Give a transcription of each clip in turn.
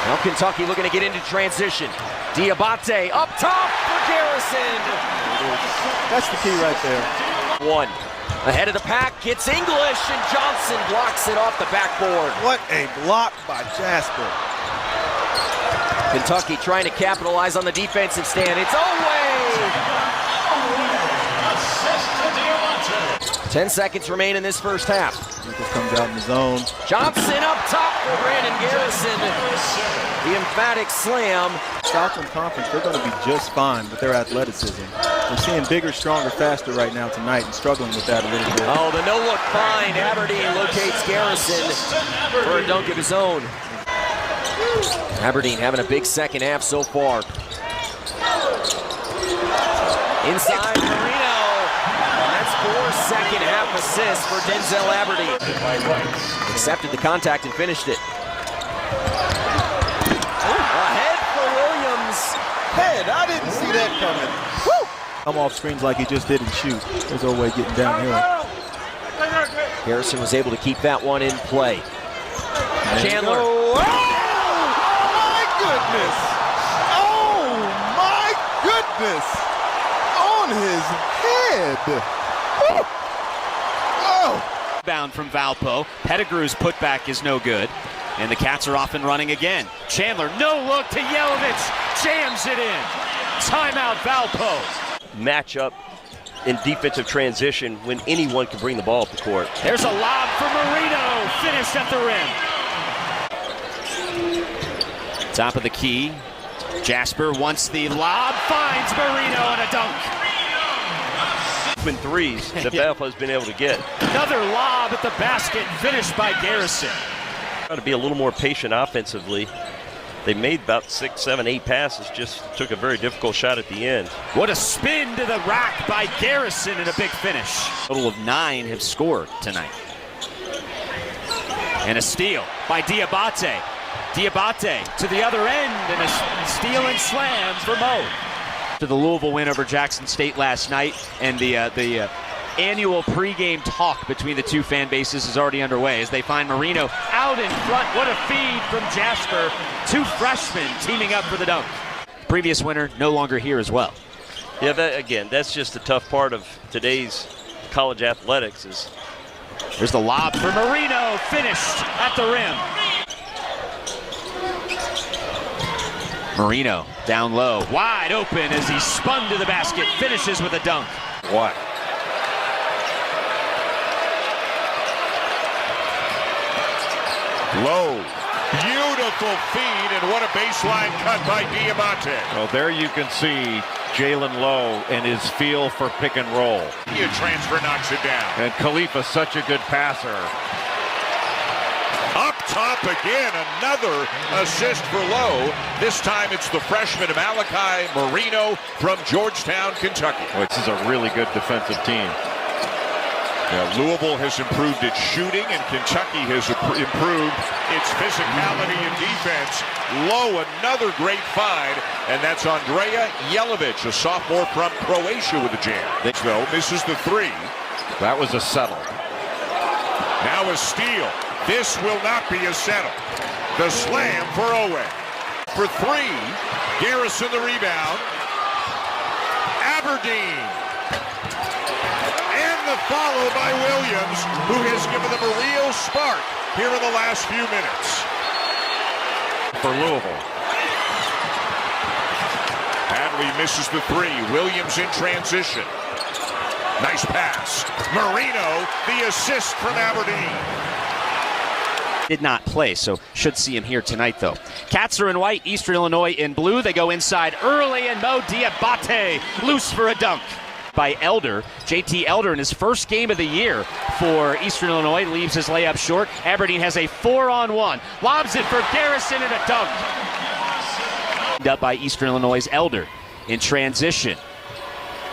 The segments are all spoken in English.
Now Kentucky looking to get into transition. Diabate up top for Garrison. That's the key right there. One. Ahead of the pack, gets English, and Johnson blocks it off the backboard. What a block by Jasper. Kentucky trying to capitalize on the defensive stand. It's Oweh! 10 seconds remain in this first half. Lucas comes out in the zone. Johnson up top for Brandon Garrison. The emphatic slam. Southland Conference, they're going to be just fine with their athleticism. We're seeing bigger, stronger, faster right now tonight and struggling with that a little bit. Oh, the no-look find. Aberdeen locates Garrison for a dunk of his own. Aberdeen having a big second half so far. Inside Marino. And that's 4 second half assists for Denzel Aberdeen. Accepted the contact and finished it. Ahead for Williams. Head, I didn't see that coming. Woo! Come off screens like he just did and shoot. There's Oweh getting downhill. Garrison was able to keep that one in play. Chandler. Oh my goodness! Oh my goodness! On his head! Oh! Bound from Valpo. Pettigrew's putback is no good. And the Cats are off and running again. Chandler, no look to Yelovich. Jams it in. Timeout Valpo. Matchup in defensive transition when anyone can bring the ball up the court. There's a lob for Marino. Finished at the rim. Top of the key. Jasper wants the lob. Finds Marino and a dunk. Threes that Valpo has been able to get. Another lob at the basket. Finished by Garrison. Got to be a little more patient offensively. They made about 6, 7, 8 passes, just took a very difficult shot at the end. What a spin to the rack by Garrison and a big finish. A total of 9 have scored tonight. And a steal by Diabate. Diabate to the other end and a steal and slam for Mo. To the Louisville win over Jackson State last night, and the annual pregame talk between the two fan bases is already underway as they find Marino out in front. What a feed from Jasper. 2 freshmen teaming up for the dunk. Previous winner no longer here as well. Yeah, that's just the tough part of today's college athletics is. There's the lob for Marino, finished at the rim. Marino down low, wide open as he spun to the basket, finishes with a dunk. What? Low, beautiful feed, and what a baseline cut by Diabate. Well, there you can see Jalen Lowe and his feel for pick and roll. A transfer knocks it down. And Khalifa, such a good passer. Up top again, another assist for Lowe. This time it's the freshman Malachi Marino from Georgetown, Kentucky. Well, this is a really good defensive team. Now, Louisville has improved its shooting, and Kentucky has improved its physicality and defense. Lowe, another great find, and that's Andrea Yelovich, a sophomore from Croatia with a jam. Though misses the 3. That was a settle. Now a steal. This will not be a settle. The slam for Oweh. For 3, Garrison the rebound. Aberdeen. And the follow by Williams, who has given them a real spark here in the last few minutes. For Louisville. Hadley misses the 3. Williams in transition. Nice pass. Marino, the assist from Aberdeen. Did not play, so should see him here tonight, though. Cats are in white, Eastern Illinois in blue. They go inside early, and Mo Diabate loose for a dunk by Elder. JT Elder in his first game of the year for Eastern Illinois leaves his layup short. Aberdeen has a 4-on-1. Lobs it for Garrison and a dunk. Up by Eastern Illinois' Elder in transition.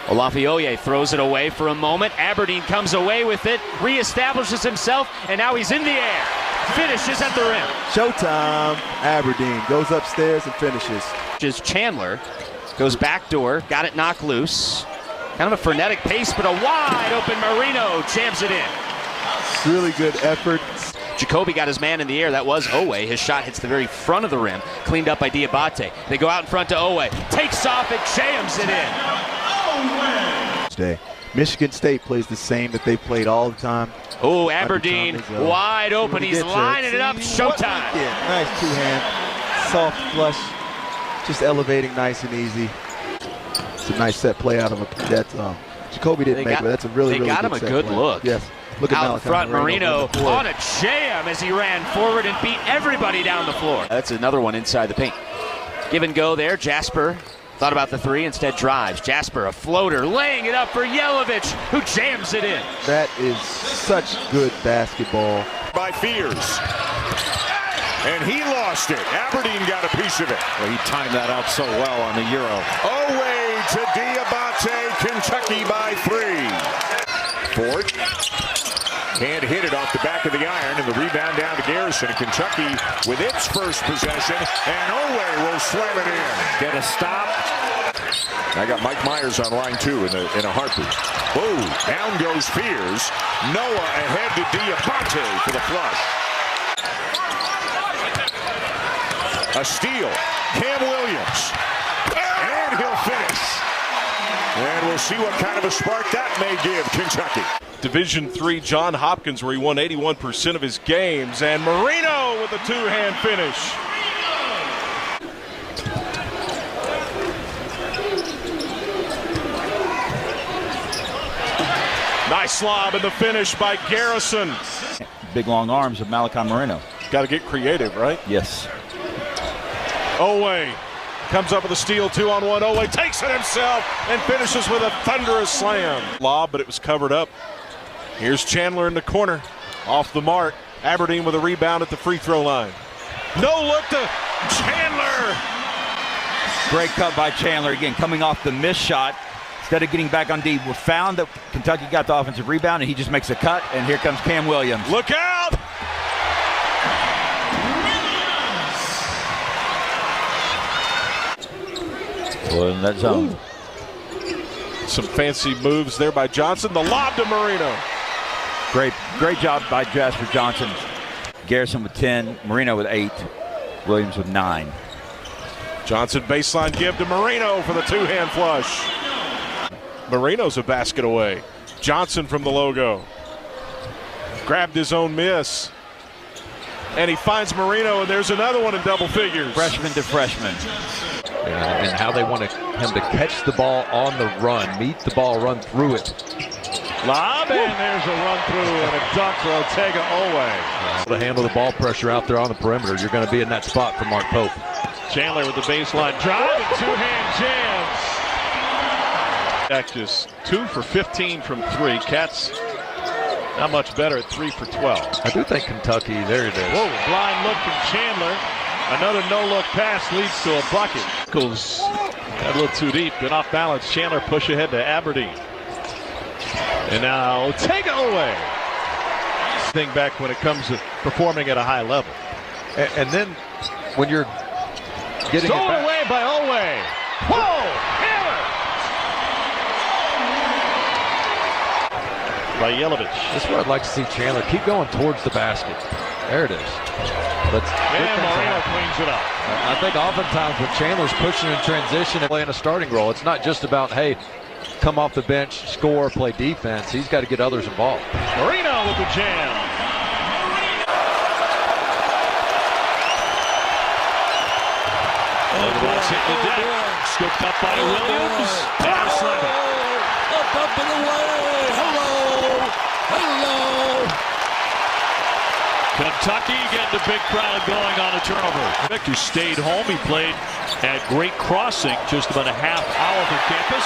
Olafioye throws it away for a moment. Aberdeen comes away with it, reestablishes himself, and now he's in the air. Finishes at the rim. Showtime. Aberdeen goes upstairs and finishes. Chandler goes backdoor, got it knocked loose. Kind of a frenetic pace, but a wide open Marino jams it in. Really good effort. Jacoby got his man in the air. That was Owe. His shot hits the very front of the rim. Cleaned up by Diabate. They go out in front to Owe. Takes off and jams it in. Today, Michigan State plays the same that they played all the time. Oh, Aberdeen wide open. He's lining it up. Showtime. Nice two-hand, soft flush, just elevating nice and easy. It's a nice set play out of a that Jacoby didn't make it. That's a really they got him a good look. Yes. Look at out in front, Marino on a jam as he ran forward and beat everybody down the floor. That's another one inside the paint. Give and go there. Jasper thought about the three, instead drives. Jasper, a floater, laying it up for Yelovich, who jams it in. That is such good basketball. By Fears. And he lost it. Aberdeen got a piece of it. Well, he timed that out so well on the Euro. Away to Diabate, Kentucky by 3. Ford can't hit it off the back of the iron, and the rebound down to Garrison. Kentucky with its first possession, and Owe will slam it in. Get a stop. I got Mike Myers on line 2 in a heartbeat. Whoa, down goes Fears. Noah ahead to Diabate for the flush. A steal. Cam Williams. And he'll finish. And we'll see what kind of a spark that may give Kentucky. Division III John Hopkins, where he won 81% of his games. And Marino with a two-hand finish. Nice lob and the finish by Garrison. Big long arms of Malachi Marino. Got to get creative, right? Yes. Owe comes up with a steal, 2-on-1. Owe takes it himself and finishes with a thunderous slam. Lob, but it was covered up. Here's Chandler in the corner. Off the mark. Aberdeen with a rebound at the free throw line. No look to Chandler. Great cut by Chandler. Again, coming off the missed shot. Instead of getting back on D, we found that Kentucky got the offensive rebound, and he just makes a cut, and here comes Cam Williams. Look out! Well, in that zone. Ooh. Some fancy moves there by Johnson. The lob to Marino. Great job by Jasper Johnson. Garrison with 10, Marino with 8, Williams with 9. Johnson baseline give to Marino for the two-hand flush. Marino's a basket away. Johnson from the logo. Grabbed his own miss. And he finds Marino, and there's another one in double figures. Freshman to freshman. And how they want him to catch the ball on the run, meet the ball, run through it. Lob, and there's a run through and a dunk for Otega Owe. To handle the ball pressure out there on the perimeter, you're going to be in that spot for Mark Pope. Chandler with the baseline drive and two-hand jams. Just 2 for 15 from 3. Cats not much better at 3 for 12. I do think Kentucky, there it is. Whoa, blind look from Chandler. Another no-look pass leads to a bucket. Goes a little too deep and off balance. Chandler push ahead to Aberdeen. And now take it away. Thing back when it comes to performing at a high level. And then when you're getting stolen away by Owe. Whoa! Hammer! By Yelovich. This is where I'd like to see Chandler keep going towards the basket. There it is. And Marino cleans it up. I think oftentimes when Chandler's pushing in transition and playing a starting role, it's not just about, hey, come off the bench, score, play defense. He's got to get others involved. Marino with the jam. Ball's hit the deck. Scooped up by Williams. And slam it. Up and away. Hello. Kentucky getting the big crowd going on a turnover. Victor stayed home. He played at Great Crossing, just about a half hour from campus.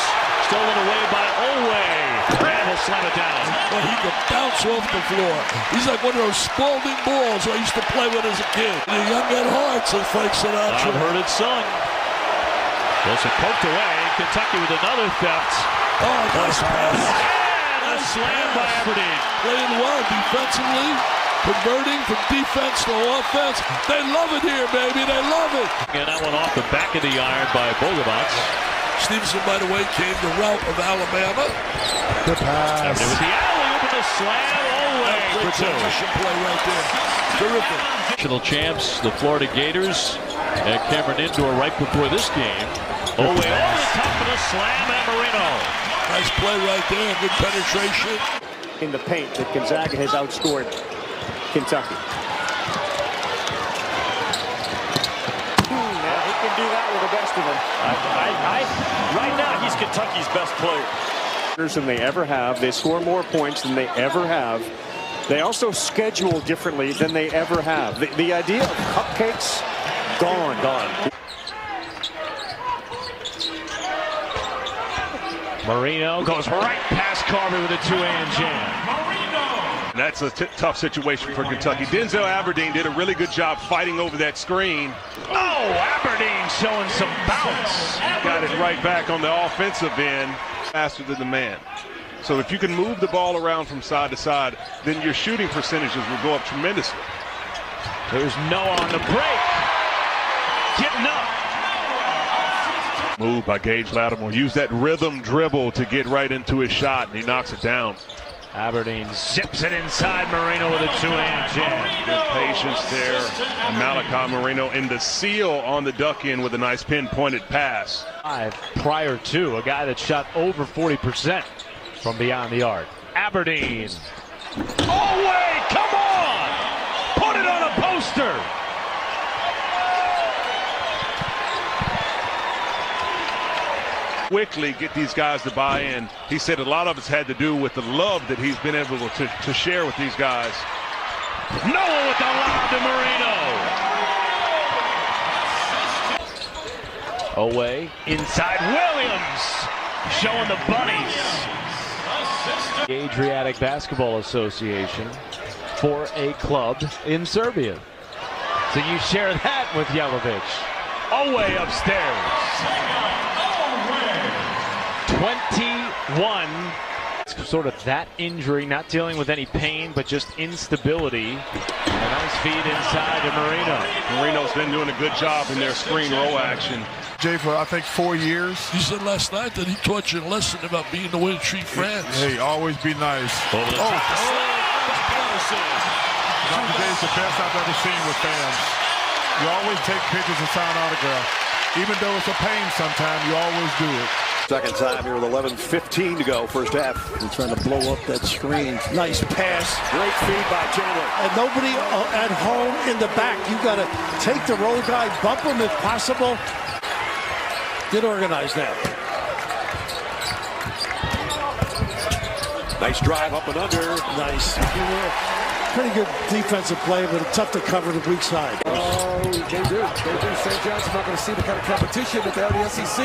Stolen away by Owe. And he'll slam it down. Well, he can bounce off the floor. He's like one of those Spalding balls I used to play with as a kid. The young at heart, says Frank Sinatra. I've heard it sung. Wilson poked away. Kentucky with another theft. Oh, nice pass. And a slam by Aberdeen. Playing well defensively. Converting from defense to offense. They love it here, baby. They love it. And that one off the back of the iron by Bogovac. Stevenson, by the way, came the route of Alabama. Good pass. With the alley, open the slam. Oweh for two. Transition play right there. Terrific. National champs, the Florida Gators, at Cameron Indoor right before this game. Oweh over the top of the slam, and Marino. Nice play right there. Good penetration. In the paint that Gonzaga has outscored Kentucky. Now he can do that with the best of them. Right now, he's Kentucky's best player. Than they ever have. They score more points than they ever have. They also schedule differently than they ever have. The idea of cupcakes, gone. Marino goes right past Carver with a two-hand jam. That's a tough situation for Kentucky. Denzel Aberdeen did a really good job fighting over that screen. Oh, Aberdeen showing some bounce. Got it right back on the offensive end, faster than the man. So if you can move the ball around from side to side, then your shooting percentages will go up tremendously. There's Noah on the break. Getting up. Move by Gage Lattimore. Use that rhythm dribble to get right into his shot, and he knocks it down. Aberdeen zips it inside Marino with a two-hand jam. Good patience there. And Malachi Marino in the seal on the duck in with a nice pinpointed pass. Prior to a guy that shot over 40% from beyond the arc. Aberdeen. Oweh, come on! Put it on a poster! Quickly get these guys to buy in. He said a lot of it's had to do with the love that he's been able to share with these guys. Noah with the lob to Marino. Oweh inside Williams, showing the bunnies. The Adriatic Basketball Association for a club in Serbia. So you share that with Jelavic. Oweh upstairs. 21. Sort of that injury, not dealing with any pain, but just instability. And a nice feed inside to Marino. Marino's been doing a good job in their screen roll action. Jay, for I think 4 years. He said last night that he taught you a lesson about being the way to treat friends. Hey, always be nice. Over the top. Dr. Jay's the best I've ever seen with fans. You always take pictures and sign autographs. Even though it's a pain sometimes, you always do it. Second time here with 11:15 to go, first half. He's trying to blow up that screen. Nice pass. Great feed by Chandler. And nobody at home in the back. You got to take the roll guy, bump him if possible. Get organized now. Nice drive up and under. Nice. Pretty good defensive play, but tough to cover the weak side. Oh, they do. St. John's not going to see the kind of competition that they have in the SEC.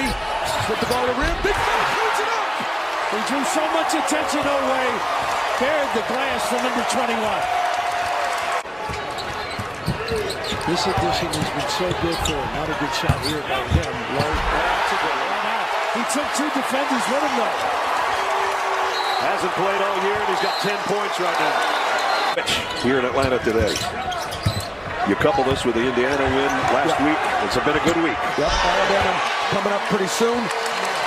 Put the ball to the rim. Big fella cleans it up. He drew so much attention away. Bared the glass for number 21. This edition has been so good for him. Not a good shot here by him. Low. He took two defenders with him, though. Hasn't played all year, and he's got 10 points right now. Here in Atlanta today. You couple this with the Indiana win last week. It's been a good week. Yep, Alabama coming up pretty soon.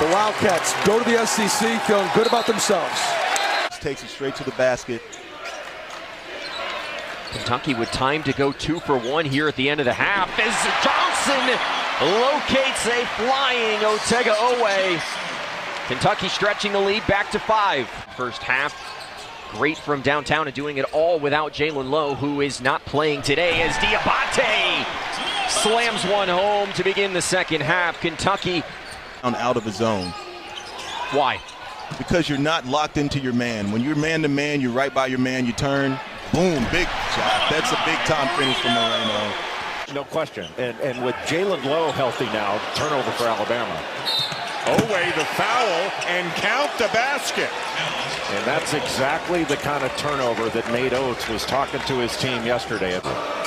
The Wildcats go to the SEC feeling good about themselves. Takes it straight to the basket. Kentucky with time to go 2 for 1 here at the end of the half as Johnson locates a flying Otega Oweh. Kentucky stretching the lead back to 5. First half, great from downtown and doing it all without Jalen Lowe, who is not playing today, as Diabate slams one home to begin the second half. Kentucky out of his zone. Why? Because you're not locked into your man. When you're man to man, you're right by your man, you turn, boom, big shot. That's a big time finish for Moreno. No question. And with Jalen Lowe healthy now, turnover for Alabama. Oweh the foul and count the basket. And that's exactly the kind of turnover that Nate Oates was talking to his team yesterday.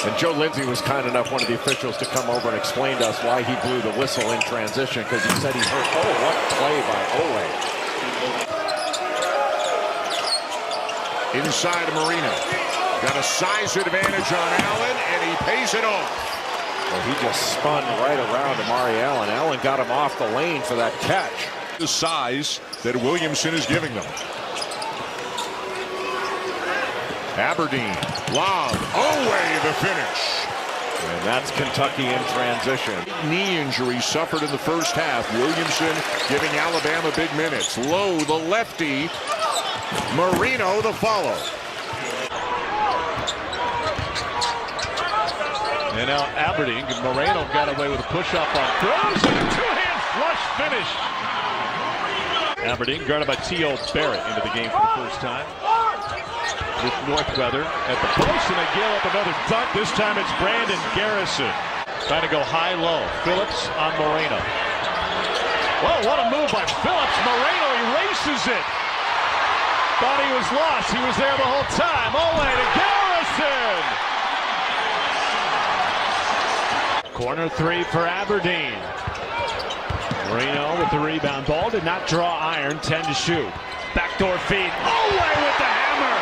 And Joe Lindsey was kind enough, one of the officials, to come over and explain to us why he blew the whistle in transition, because he said he heard, oh, what play by Oweh. Inside Marino. Got a size advantage on Allen, and he pays it off. Well, he just spun right around Amari Allen. Allen got him off the lane for that catch. The size that Williamson is giving them. Aberdeen, lob, Oweh the finish. And that's Kentucky in transition. Knee injury suffered in the first half. Williamson giving Alabama big minutes. Lowe, the lefty. Marino, the follow. And now Aberdeen, Moreno got away with a push-up on throws and a two-hand flush finish. Aberdeen guarded by T.O. Barrett into the game for the first time. With Northweather at the post, and they give up another dunk. This time it's Brandon Garrison. Trying to go high-low. Phillips on Moreno. Whoa, what a move by Phillips. Moreno erases it. Thought he was lost. He was there the whole time. Oweh to Garrison. Corner three for Aberdeen. Moreno with the rebound. Ball did not draw iron. 10 to shoot. Backdoor feed. Oweh with the hammer.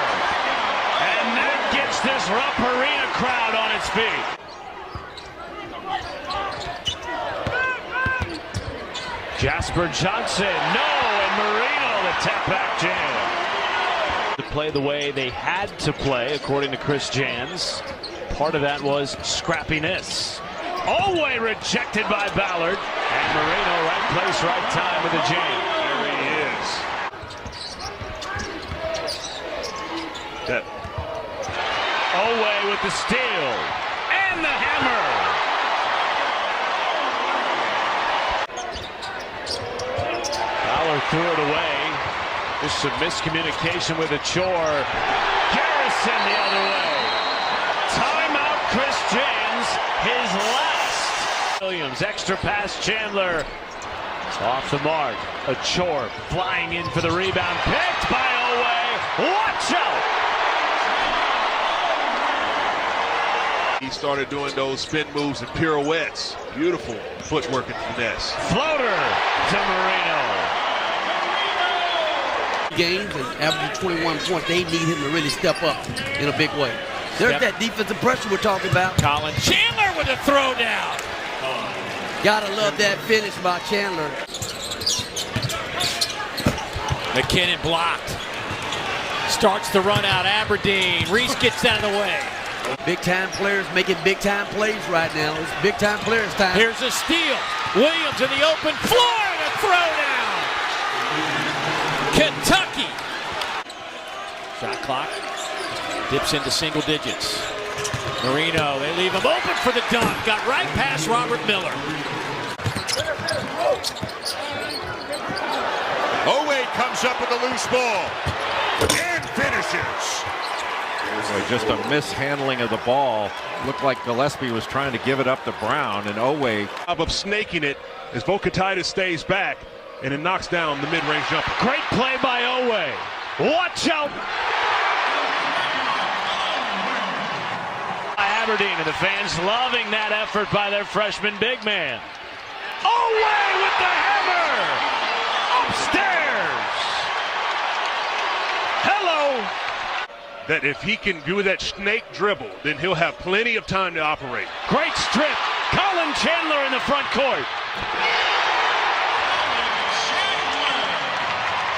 And that gets this Rupp Arena crowd on its feet. Jasper Johnson. No. And Marino the tap back jam. To play the way they had to play, according to Chris Jans. Part of that was scrappiness. Oweh rejected by Ballard. And Marino, right place, right time with the jam. There he is. That. Oweh with the steal. And the hammer. Ballard threw it away. Just some miscommunication with a chore. Garrison the other way. Timeout, Chris Jans. His last. Williams, extra pass, Chandler. Off the mark. A chore flying in for the rebound. Picked by Oweh. Watch out! He started doing those spin moves and pirouettes. Beautiful footwork and finesse. Floater to Marino. Games and averaging 21 points. They need him to really step up in a big way. There's that defensive pressure we're talking about. Colin Chandler with a throwdown. Gotta love that finish by Chandler. McKinnon blocked. Starts the run out. Aberdeen. Reese gets out of the way. Big time players making big time plays right now. It's big time players time. Here's a steal. Williams in the open floor and a throwdown. Kentucky. Shot clock. Dips into single digits. Marino, they leave him open for the dunk. Got right past Robert Miller. Oweh comes up with a loose ball and finishes. Just a mishandling of the ball. Looked like Gillespie was trying to give it up to Brown, and Oweh Of snaking it as Vokatitis stays back and it knocks down the mid-range jumper. Great play by Oweh. Watch out. Aberdeen and the fans loving that effort by their freshman big man. Oweh with the hammer. Upstairs. Hello. That if he can do that snake dribble, then he'll have plenty of time to operate. Great strip. Colin Chandler in the front court.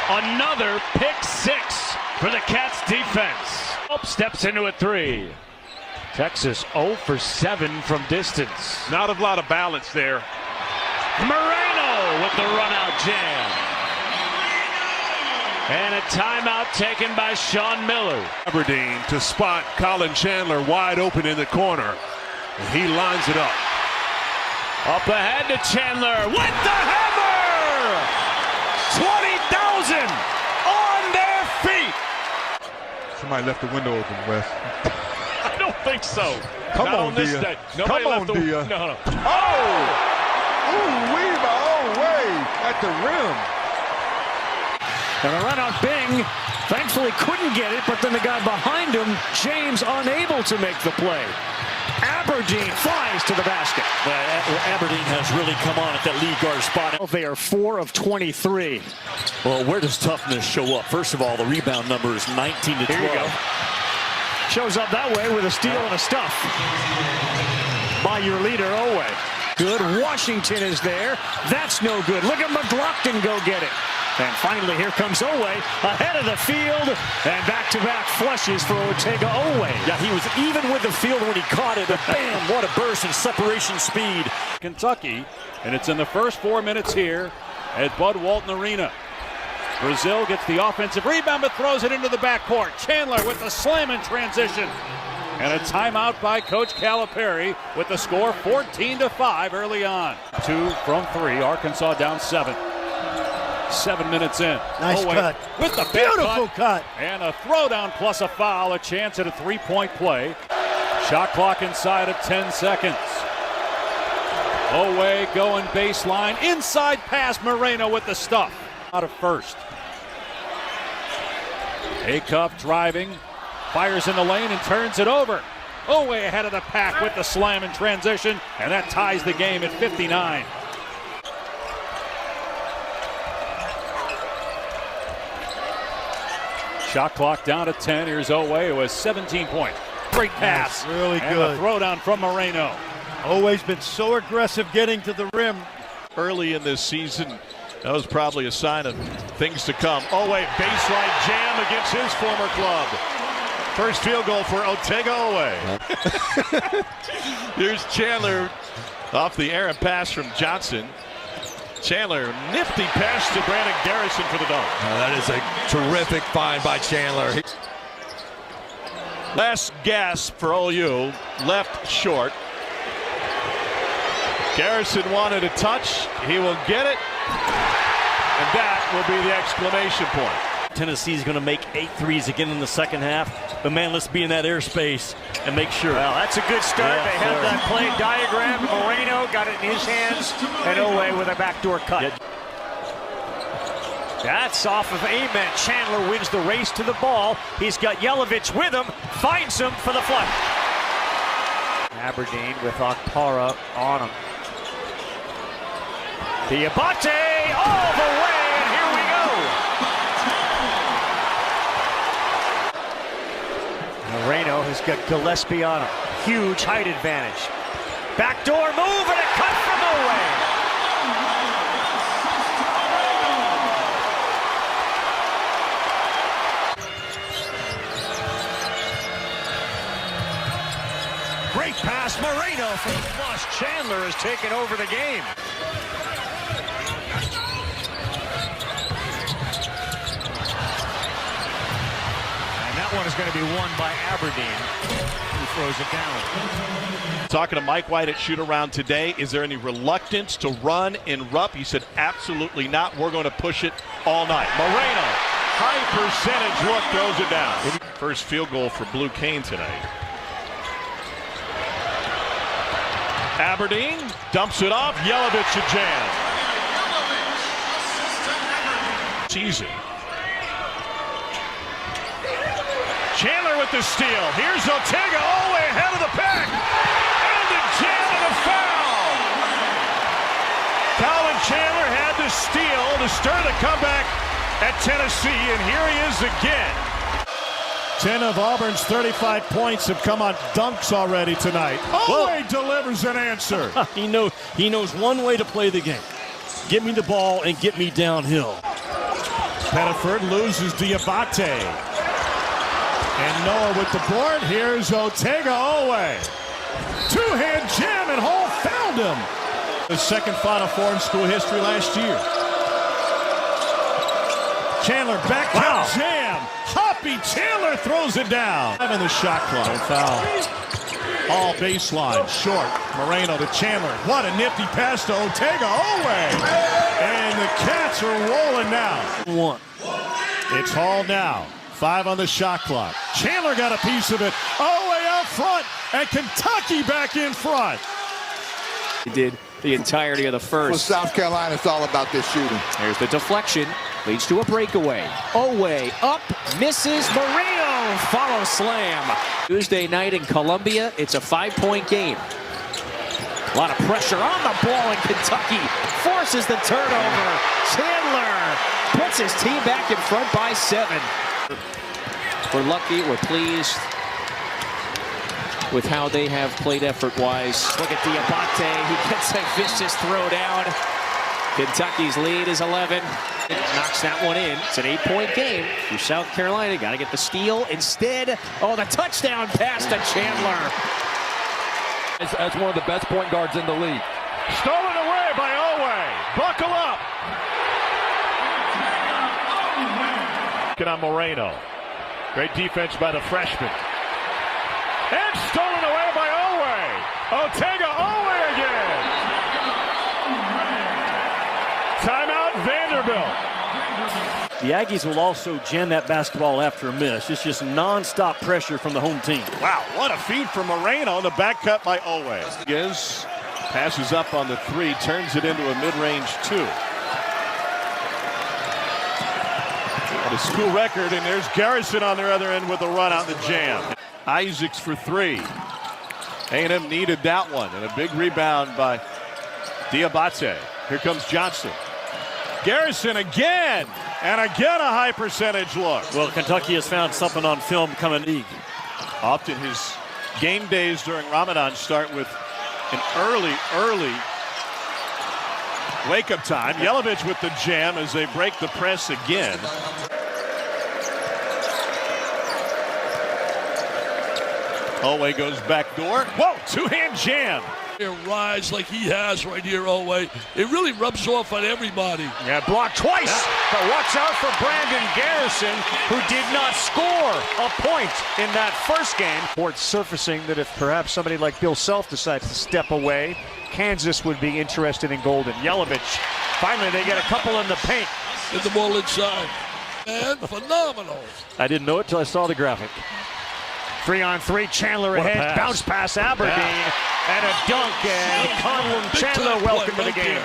Another pick six for the Cats defense. Up steps into a three. Texas 0 for 7 from distance. Not a lot of balance there. Moreno with the run-out jam. And a timeout taken by Sean Miller. Aberdeen to spot Colin Chandler wide open in the corner. And he lines it up. Up ahead to Chandler with the hammer! 20,000 on their feet! Somebody left the window open, Wes. I don't think so. Come Not on, this Dia. day. Nobody Come left on, the Dia. No. Oh! Ooh, Weaver, Oweh at the rim. And a run on Bing. Thankfully couldn't get it, but then the guy behind him, James, unable to make the play. Aberdeen flies to the basket. Aberdeen has really come on at that lead guard spot. They are 4 of 23. Well, where does toughness show up? First of all, the rebound number is 19 to 12. Here you go. Shows up that way with a steal and a stuff by your leader, Oweh. Good. Washington is there. That's no good. Look at McLaughlin go get it. And finally, here comes Owe ahead of the field, and back-to-back flushes for Otega Owe. Yeah, he was even with the field when he caught it, but bam, what a burst in separation speed. Kentucky, and it's in the first 4 minutes here at Bud Walton Arena. Brazil gets the offensive rebound, but throws it into the backcourt. Chandler with the slam in transition. And a timeout by Coach Calipari with the score 14-5 early on. 2 from 3, Arkansas down 7. 7 minutes in. Nice cut. With the beautiful cut. And a throwdown plus a foul, a chance at a three-point play. Shot clock inside of 10 seconds. Owe going baseline. Inside pass, Moreno with the stuff. Out of first. Acuff driving. Fires in the lane and turns it over. Owe ahead of the pack with the slam in transition. And that ties the game at 59. Shot clock down to 10. Here's Owe, who has 17 points. Great pass. That's really and good. a throwdown from Moreno. Owe's been so aggressive getting to the rim. Early in this season, that was probably a sign of things to come. Owe, baseline jam against his former club. First field goal for Otega Owe. Here's Chandler off the errant pass from Johnson. Chandler, nifty pass to Brandon Garrison for the dunk. That is a terrific find by Chandler. Last gasp for OU, left short. Garrison wanted a touch. He will get it. And that will be the exclamation point. Tennessee's going to make 8 threes again in the second half. But, man, let's be in that airspace and make sure. Well, that's a good start. Yeah, they have that play diagram. Moreno got it in his hands, and Owe with a backdoor cut. Yeah. That's off of Amen. Chandler wins the race to the ball. He's got Yelovich with him, finds him for the flush. Aberdeen with Okpara on him. Diabate all the way, and here we go. Moreno has got Gillespie on him. Huge height advantage. Backdoor move and a cut from Owe. Great pass, Moreno from the flush. Chandler has taken over the game. That one is going to be won by Aberdeen, who throws it down. Talking to Mike White at shoot-around today, is there any reluctance to run in Rupp? He said, absolutely not. We're going to push it all night. Moreno, high percentage look, throws it down. First field goal for Blue Cane tonight. Aberdeen dumps it off. Yelovich a jam. Season. Chandler with the steal. Here's Otega all the way ahead of the pack. And a jam and a foul. Colin Chandler had the steal to start the comeback at Tennessee, and here he is again. 10 of Auburn's 35 points have come on dunks already tonight. Owe delivers an answer. He knows one way to play the game. Get me the ball and get me downhill. Pettiford loses Diabate. And Noah with the board. Here's Otega Owe. Two-hand jam, and Hall found him. The second Final Four in school history last year. Chandler back to jam. Hoppy Chandler throws it down. In the shot clock. No foul. All baseline. Short. Moreno to Chandler. What a nifty pass to Otega Owe. And the Cats are rolling now. One. It's Hall now. 5 on the shot clock. Chandler got a piece of it. Owe out front, and Kentucky back in front. He did the entirety of the first. For South Carolina, it's all about this shooting. There's the deflection, leads to a breakaway. Owe up, misses. Moreno follow slam. Tuesday night in Columbia, it's a 5-point game. A lot of pressure on the ball, and Kentucky forces the turnover. Chandler puts his team back in front by 7. We're lucky, we're pleased with how they have played effort-wise. Look at Diabate, he gets a vicious throw down. Kentucky's lead is 11. Knocks that one in. It's an 8-point game for South Carolina. Got to get the steal. Instead, the touchdown pass to Chandler. As one of the best point guards in the league. Stolen away by Oweh. Buckle up. Get on Moreno. Great defense by the freshman. And stolen away by Oweh. Otega Oweh again. Timeout Vanderbilt. The Aggies will also jam that basketball after a miss. It's just non-stop pressure from the home team. Wow, what a feed from Moreno. The back cut by Oweh. Passes up on the 3, turns it into a mid-range 2. At a school record, and there's Garrison on their other end with a run out the jam. Isaacs for 3. A&M needed that one, and a big rebound by Diabate. Here comes Johnson. Garrison again, and again a high percentage look. Well, Kentucky has found something on film coming league. Often his game days during Ramadan start with an early wake-up time. Yelovich with the jam as they break the press again. Oweh goes back door. Whoa, two-hand jam. Rise like he has right here, Oweh. It really rubs off on everybody. Yeah, blocked twice. But watch out for Brandon Garrison, who did not score a point in that first game. It's surfacing that if perhaps somebody like Bill Self decides to step away, Kansas would be interested in Golden. Yelovich, finally they get a couple in the paint. Get the ball inside. Man, phenomenal. I didn't know it till I saw the graphic. 3-on-3, Chandler ahead, bounce pass Aberdeen, and a dunk, and Conlon Chandler, welcome to the game.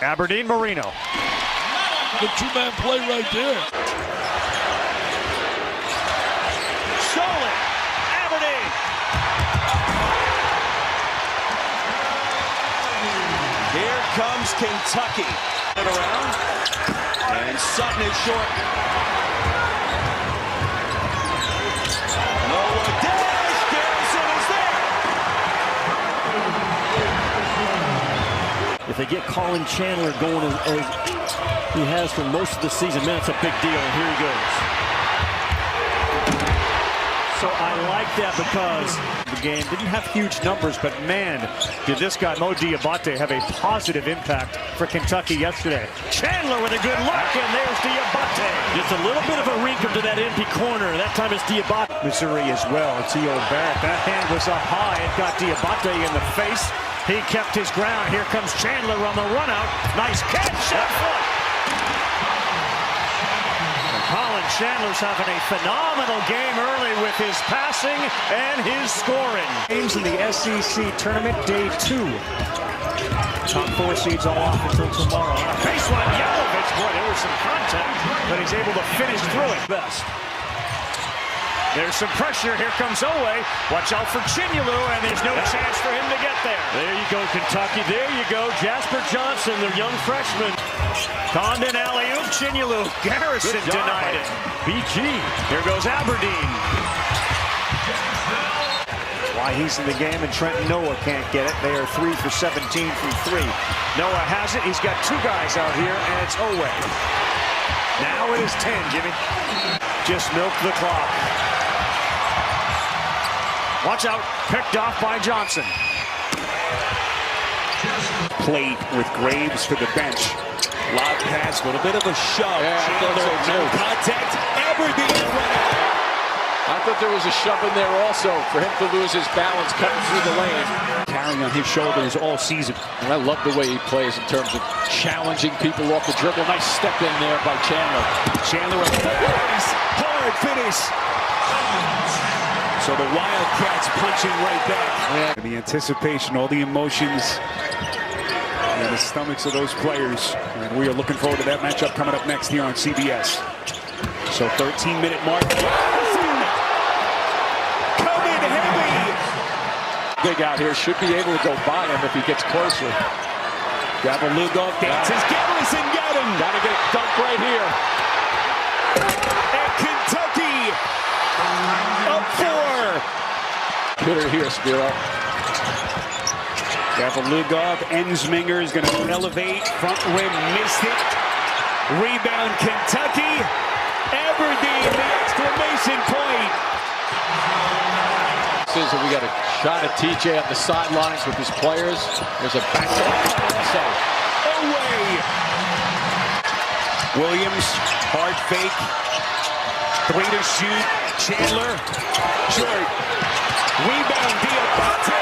Aberdeen, Marino. The two-man play right there. Stolen, Aberdeen. Here comes Kentucky. Around, and Sutton is short. If they get Colin Chandler going as he has for most of the season, man, it's a big deal. And here he goes. So I like that because the game didn't have huge numbers, but man, did this guy, Mo Diabate, have a positive impact for Kentucky yesterday. Chandler with a good look, and there's Diabate. Just a little bit of a wrinkle to that empty corner. That time it's Diabate. Missouri as well. T.O. Barrett. That hand was up high. It got Diabate in the face. He kept his ground. Here comes Chandler on the run out. Nice catch. Shot foot. Colin Chandler's having a phenomenal game early with his passing and his scoring. Games in the SEC tournament, day 2. Top 4 seeds all off until tomorrow. Baseline, Yelovich. Boy, there was some contact, but he's able to finish through it best. There's some pressure. Here comes Oweh. Watch out for Chinyelu, and there's no chance for him to get there. There you go, Kentucky. There you go. Jasper Johnson, their young freshman. Condon alley-oop, Chinyelu. Garrison denied it. BG. Here goes Aberdeen. Why he's in the game, and Trenton Noah can't get it. They are 3 for 17 from 3. Noah has it. He's got 2 guys out here, and it's Oweh. Now it is 10, Jimmy. Just milk the clock. Watch out, picked off by Johnson. Played with Graves for the bench. Lob pass, a little bit of a shove. No contact, Aberdeen run out. I thought there was a shove in there also for him to lose his balance cutting through the lane. Carrying on his shoulders all season. And I love the way he plays in terms of challenging people off the dribble. Nice step in there by Chandler. Chandler with hard finish. So the Wildcats punching right back. And the anticipation, all the emotions in the stomachs of those players. And we are looking forward to that matchup coming up next here on CBS. So 13-minute mark. Coming heavy. Big out here, should be able to go by him if he gets closer. Gavin-Lugov dances. Garrison got him. Got to get it dunked right here. And Kentucky up 4. Hitter here, Spiro. Gavrilugov, Ensminger is going to elevate, front rim, missed it. Rebound, Kentucky. Aberdeen, the exclamation point. We got a shot at TJ on the sidelines with his players. There's a back also. Away. Williams, hard fake. 3 to shoot. Chandler, short. Rebound, Diabate.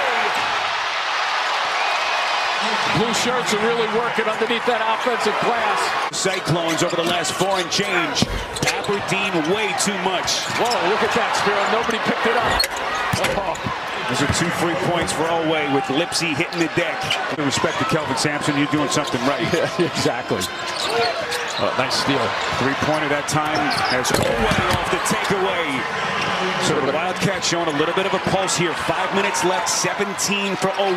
Blue shirts are really working underneath that offensive glass. Cyclones over the last 4 and change. Aberdeen way too much. Whoa, look at that, Spiro. Nobody picked it up. Oh. Those are 2 free points for Elway with Lipsy hitting the deck. With respect to Kelvin Sampson, you're doing something right. Yeah, exactly. Nice steal. 3-pointer that time as Elway off the takeaway. So the Wildcats showing a little bit of a pulse here. 5 minutes left, 17 for Elway.